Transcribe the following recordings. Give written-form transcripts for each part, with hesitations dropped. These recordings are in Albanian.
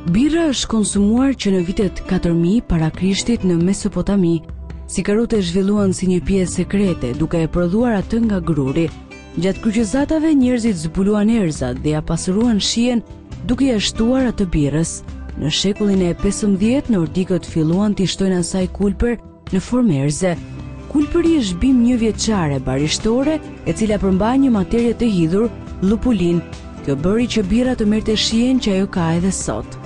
Birra është konsumuar që në vitet 4000 para Krishtit në Mesopotami. Sikarut e zhvilluan si një pjesë sekrete, duke e prodhuar atë nga gruri. Gjatë kryqëzatave njerëzit zbuluan erzat dhe ja pasuruan shijen duke ia shtuar atë birrës. Në shekullin e 15 nordikët filluan t'i shtojnë asaj kulper në formë erze. Kulpëri është bim një vjeçare barishtore e cila përmban një materie të hidhur, lupulin. Kjo bëri që birra të merrte shijen që ajo ka edhe sot.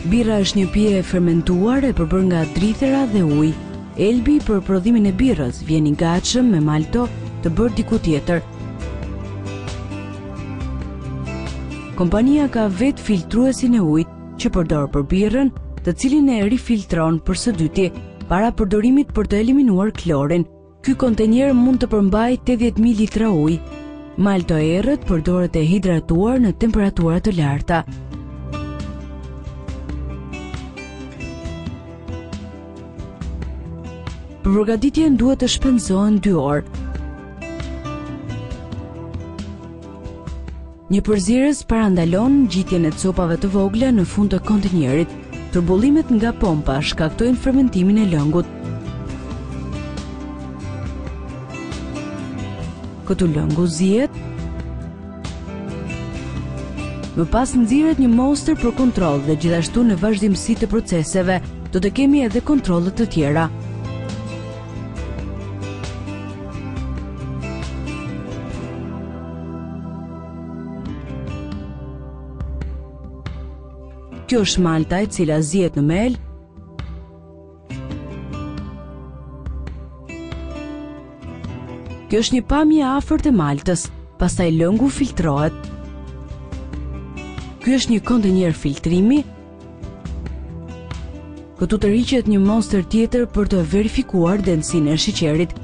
Birra është një pije e fermentuar e përbërë nga drithera dhe ujë. Elbi për prodhimin e birrës vjen i gatshëm me malto të bërë diku tjetër. Kompania ka vetë filtruesin e ujit që përdor për birrën, të cilin e rifiltron për së dyti para përdorimit për të eliminuar klorin. Ky kontenjer mund të përmbajë 80.000 litra ujë. Malto e errët përdoret e hidratuar në temperatura të larta. Për përgatitjen duhet të shpenzohen 2 orë. Një përzierës parandalon ngjitjen e copave të vogla në fund të kontenjerit. Turbullimet nga pompa shkaktojnë fermentimin e lëngut. Këtu lëngu zihet. Më pas nxirret një moster për kontroll dhe gjithashtu në vazhdimsi të proceseve do të kemi edhe kontrollet të tjera. Kjo është malta e cila zihet në mel. Kjo është një pamje afërt e maltës, pastaj lëngu filtrohet. Ky është një kontenjer filtrimi. Këtu të rriqet një moster tjetër për të verifikuar densitetin e sheqerit.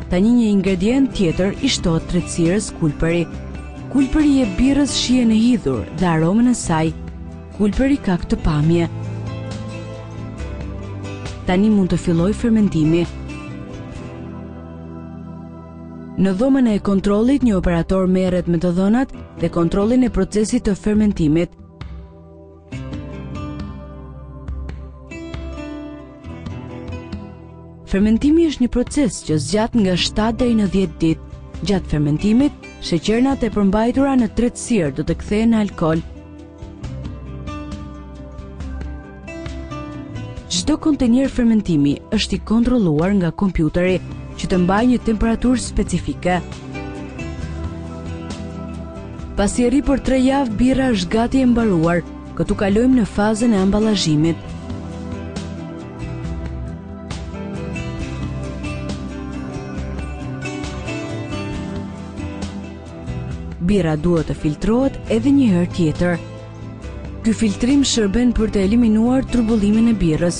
Tani një ingredient tjetër i shtohet tretësirës kulperi. Kulperi jep birrës shijen e hidhur dhe aromën e saj. Kulperi ka këtë pamje. Tani mund të fillojë fermentimi. Në dhomën e kontrollit një operator merret me të dhënat dhe kontrollin e procesit të fermentimit. Fermentimi është një proces që zgjat nga 7 deri në 10 ditë. Gjatë fermentimit, sheqernat e përmbajtura në tretësirë do të kthehen në alkool. Çdo kontenjer fermentimi është i kontrolluar nga kompjuteri që të mbajë një temperaturë specifike. Pasi e rri për 3 javë, birra është gati e mbaruar. Këtu kalojmë në fazën e amballazhimit. Birra duhet të filtrohet edhe një herë tjetër. Ky filtrim shërben për të eliminuar turbullimin e birrës.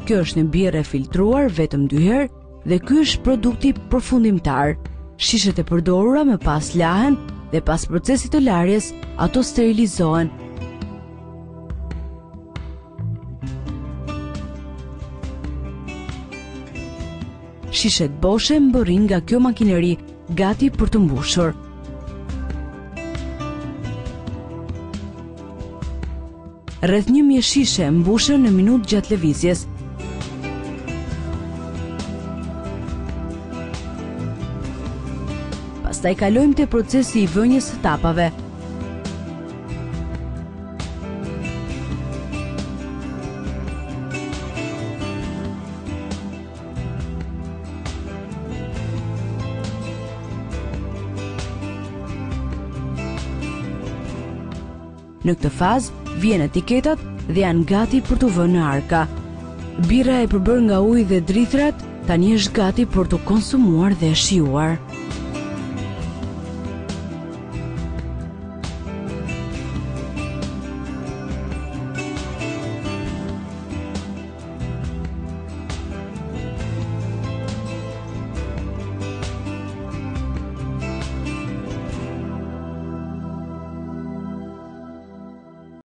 Kjo është një birrë e filtruar vetëm 2 herë dhe ky është produkti përfundimtar. Shishet e përdorura më pas lahen dhe pas procesit të larjes ato sterilizohen. Shishet boshe mbërrin nga kjo makineri gati për të mbushur. Rreth 1000 shishe mbushen në minutë gjatë lëvizjes. Pastaj kalojmë te procesi i vënjes së tapave. Në këtë fazë vjen etiketat dhe janë gati për të vënë në arka. Birra e përbërë nga ujë dhe drithrat tani është gati për të konsumuar dhe shijuar.